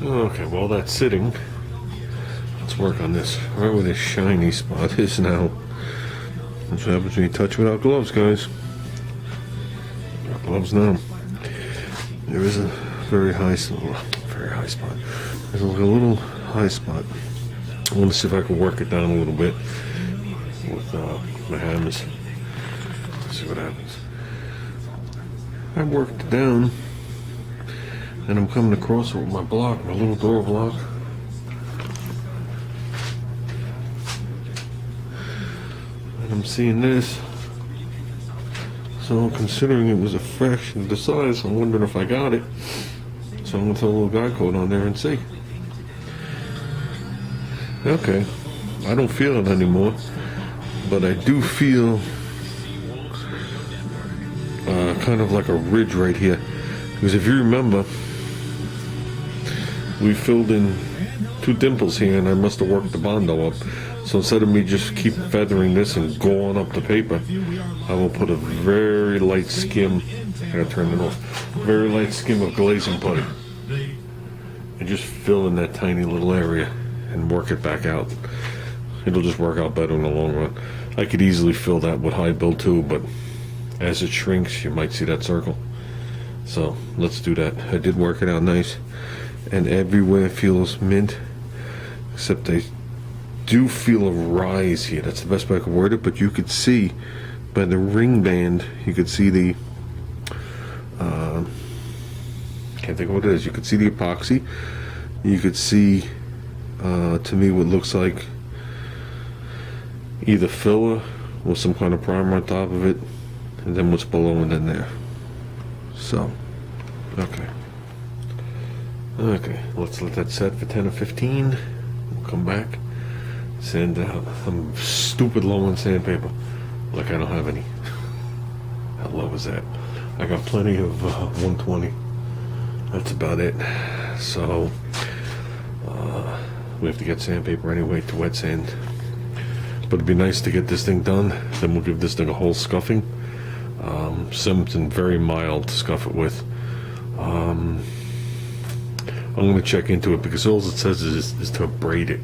Okay, while that's sitting, let's work on this. Right where this shiny spot is now. That's what happens when you touch without gloves, guys. Got gloves now. There is a very high spot. There's like a little high spot. I want to see if I can work it down a little bit with my hammers. Let's see what happens. I worked it down, and I'm coming across it with my block, my little door block. And I'm seeing this. So considering it was a fraction of the size, I'm wondering if I got it. So I'm going to throw a little guide code on there and see. Okay, I don't feel it anymore, but I do feel kind of like a ridge right here. Because if you remember, we filled in 2 dimples here, and I must have worked the Bondo up. So instead of me just keep feathering this and going up the paper, I will put a very light skim. I gotta turn it off. Very light skim of glazing putty, and just fill in that tiny little area and work it back out. It'll just work out better in the long run. I could easily fill that with high build too, but as it shrinks, you might see that circle. So let's do that. I did work it out nice, and everywhere feels mint, except I do feel a rise here. That's the best way I could word it, but you could see by the ring band, you could see the can't think of what it is. You could see the epoxy. You could see to me what looks like either filler with some kind of primer on top of it, and then what's below and then there. So okay, let's let that set for 10 or 15. We'll come back, sand out. I'm stupid low on sandpaper, like I don't have any. How low is that? I got plenty of 120. That's about it. So we have to get sandpaper anyway to wet sand. But it'd be nice to get this thing done. Then we'll give this thing a whole scuffing. Something very mild to scuff it with. I'm going to check into it, because all it says is to braid it.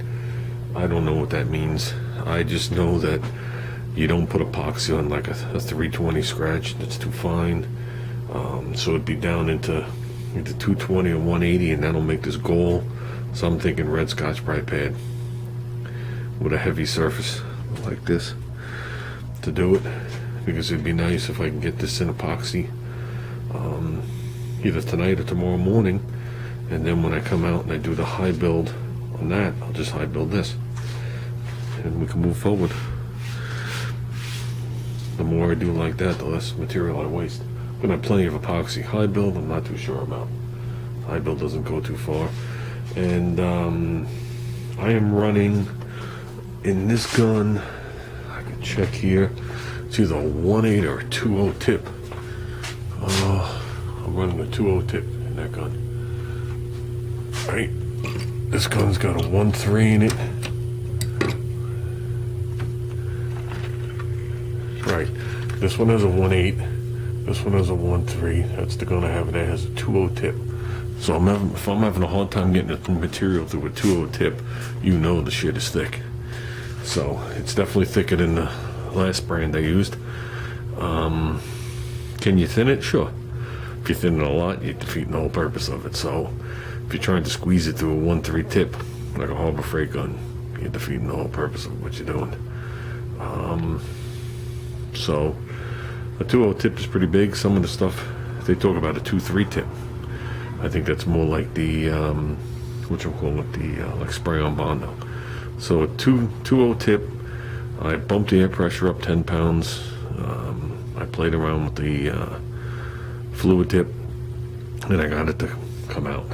I don't know what that means. I just know that you don't put epoxy on like a 320 scratch. That's too fine. So it'd be down into 220 or 180, and that'll make this goal. So I'm thinking red Scotch Brite pad with a heavy surface like this to do it, because it'd be nice if I can get this in epoxy either tonight or tomorrow morning, and then when I come out and I do the high build on that, I'll just high build this and we can move forward. The more I do like that, the less material I waste. I'm gonna have plenty of epoxy. High build, I'm not too sure about. High build doesn't go too far. And I am running in this gun, I can check here, it's either a 1.8 or a 2.0 tip. I'm running a 2.0 tip in that gun. Right, this gun's got a 1.3 in it. Right, this one has a 1.8, this one has a 1.3. That's the gun I have, and that has a 2.0 tip. So if I'm having a hard time getting the material through a 2.0 tip, you know the shit is thick. So it's definitely thicker than the last brand I used. Can you thin it? Sure. If you thin it a lot, you're defeating the whole purpose of it. So if you're trying to squeeze it through a 1.3 tip, like a Harbor Freight gun, you're defeating the whole purpose of what you're doing. So a 2.0 tip is pretty big. Some of the stuff, they talk about a 2.3 tip. I think that's more like the, what you call it, the like spray on Bondo. So a 2.0 tip, I bumped the air pressure up 10 pounds. I played around with the fluid tip, and I got it to come out.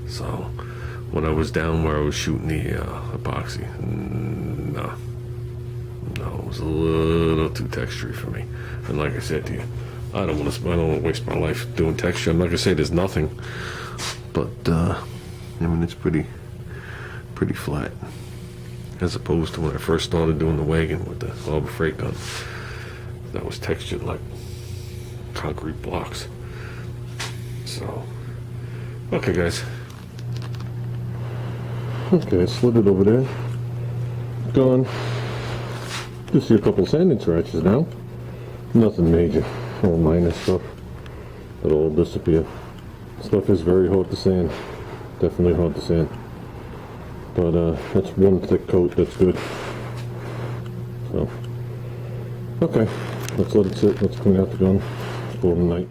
So when I was down where I was shooting the epoxy, no, it was a little too textury for me. And like I said to you, I don't want to waste my life doing texture. I'm not gonna say there's nothing, but I mean it's pretty flat, as opposed to when I first started doing the wagon with the Harbor Freight gun. That was textured like concrete blocks. So, okay guys, Okay, I slid it over there. Gone. Just see a couple sanding scratches now. Nothing major. All minor stuff. It'll all disappear. Stuff is very hard to sand. Definitely hard to sand. But that's one thick coat. That's good. So, okay. Let's let it sit. Let's clean out the gun. Call it a night.